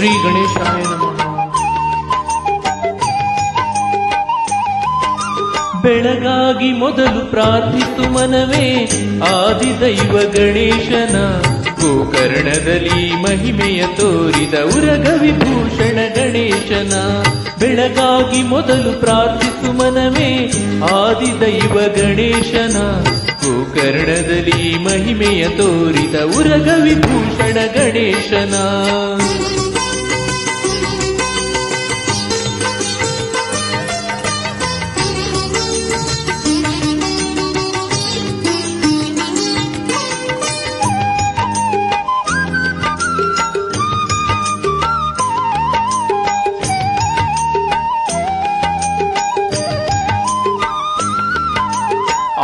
ಶ್ರೀ ಗಣೇಶಾಯ ನಮಃ. ಬೆಳಗಾಗಿ ಮೊದಲು ಪ್ರಾರ್ಥಿಸು ಮನವೇ ಆದಿದೈವ ಗಣೇಶನ, ಗೋಕರ್ಣದಲ್ಲಿ ಮಹಿಮೆಯ ತೋರಿದ ಉರಗ ವಿಭೂಷಣ ಗಣೇಶನ. ಬೆಳಗಾಗಿ ಮೊದಲು ಪ್ರಾರ್ಥಿಸು ಮನವೇ ಆದಿದೈವ ಗಣೇಶನ, ಗೋಕರ್ಣದಲ್ಲಿ ಮಹಿಮೆಯ ತೋರಿದ ಉರಗ ವಿಭೂಷಣ ಗಣೇಶನ.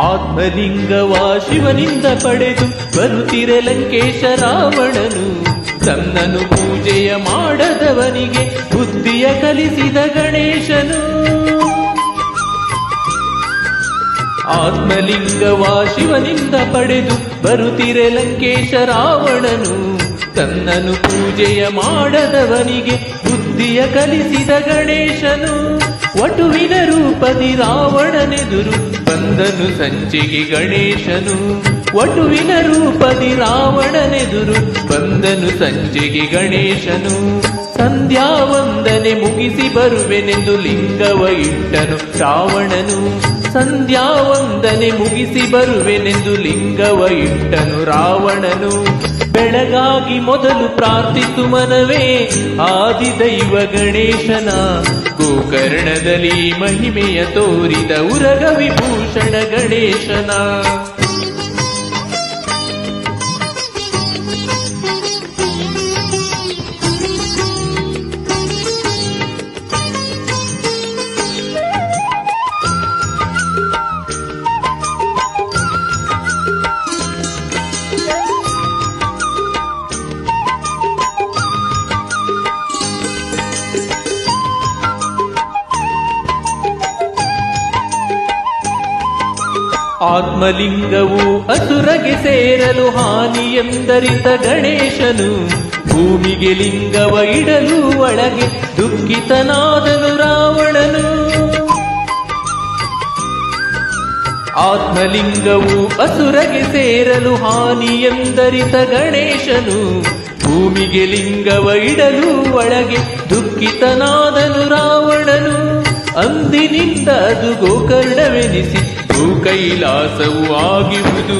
ಆತ್ಮಲಿಂಗವಾ ಶಿವನಿಂದ ಪಡೆದು ಬರುತ್ತಿರೆ ಲಂಕೇಶ ರಾವಣನು, ತನ್ನನು ಪೂಜೆಯ ಮಾಡದವನಿಗೆ ಬುದ್ಧಿಯ ಕಲಿಸಿದ ಗಣೇಶನು. ಆತ್ಮಲಿಂಗವಾ ಶಿವನಿಂದ ಪಡೆದು ಬರುತ್ತಿರೆ ಲಂಕೇಶ ರಾವಣನು, ತನ್ನನು ಪೂಜೆಯ ಮಾಡದವನಿಗೆ ಬುದ್ಧಿಯ ಕಲಿಸಿದ ಗಣೇಶನು. ವಟುವಿನ ರೂಪದಿ ರಾವಣನೆದುರು ಬಂದನು ಸಂಚಿಗೆ ಗಣೇಶನು, ವಟುವಿನ ರೂಪದಿ ರಾವಣನೆದುರು ಬಂದನು ಸಂಚಿಗೆ ಗಣೇಶನು. ಸಂಧ್ಯಾ ವಂದನೆ ಮುಗಿಸಿ ಬರುವೆನೆಂದು ಲಿಂಗವ ಇಟ್ಟನು ರಾವಣನು, ಸಂಧ್ಯಾ ವಂದನೆ ಮುಗಿಸಿ ಬರುವೆನೆಂದು ಲಿಂಗವ ಇಟ್ಟನು ರಾವಣನು. ಬೆಳಗಾಗಿ ಮೊದಲು ಪ್ರಾರ್ಥಿಸು ಮನವೇ ಆದಿದೈವ ಗಣೇಶನ, ಗೋಕರ್ಣದಲ್ಲಿ ಮಹಿಮೆಯ ತೋರಿದ ಉರಗ ವಿಭೂಷಣ ಗಣೇಶನ. ಆತ್ಮಲಿಂಗವು ಅಸುರಗೆ ಸೇರಲು ಹಾನಿಯೆಂದರಿತ ಗಣೇಶನು, ಭೂಮಿಗೆ ಲಿಂಗವ ಇಡಲು ಒಳಗೆ ದುಃಖಿತನಾದನು ರಾವಣನು. ಆತ್ಮಲಿಂಗವು ಅಸುರಗೆ ಸೇರಲು ಹಾನಿಯೆಂದರಿತ ಗಣೇಶನು, ಭೂಮಿಗೆ ಲಿಂಗವ ಇಡಲು ಒಳಗೆ ದುಃಖಿತನಾದನು ರಾವಣನು. ಅಂದಿನಿಂದ ಅದು ಗೋಕರ್ಣವೆನಿಸಿ ಭೂಕೈಲಾಸವು ಆಗಿರುವುದು,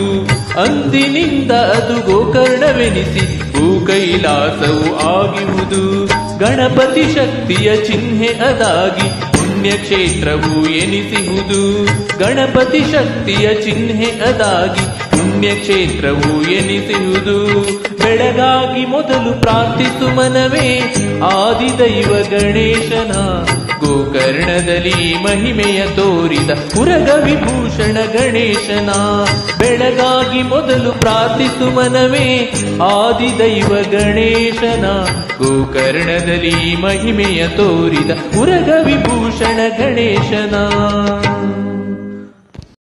ಅಂದಿನಿಂದ ಅದು ಗೋಕರ್ಣವೆನಿಸಿ ಭೂಕೈಲಾಸವು ಆಗಿರುವುದು. ಗಣಪತಿ ಶಕ್ತಿಯ ಚಿಹ್ನೆ ಅದಾಗಿ ಪುಣ್ಯಕ್ಷೇತ್ರವು ಎನಿಸಿಹುದು, ಗಣಪತಿ ಶಕ್ತಿಯ ಚಿಹ್ನೆ ಅದಾಗಿ ಪುಣ್ಯಕ್ಷೇತ್ರವು ಎನಿಸಿಹುದು. ಬೆಳಗಾಗಿ ಮೊದಲು ಪ್ರಾರ್ಥಿಸು ಮನವೇ ಆದಿದೈವ ಗಣೇಶನ, ಗೋಕರ್ಣದಲ್ಲಿ ಮಹಿಮೆಯ ತೋರಿದ ಉರಗ ವಿಭೂಷಣ ಗಣೇಶನ. ಬೆಳಗಾಗಿ ಮೊದಲು ಪ್ರಾರ್ಥಿಸು ಮನವೇ ಆದಿದೈವ ಗಣೇಶನ, ಗೋಕರ್ಣದಲ್ಲಿ ಮಹಿಮೆಯ ತೋರಿದ ಉರಗ ವಿಭೂಷಣ ಗಣೇಶನ.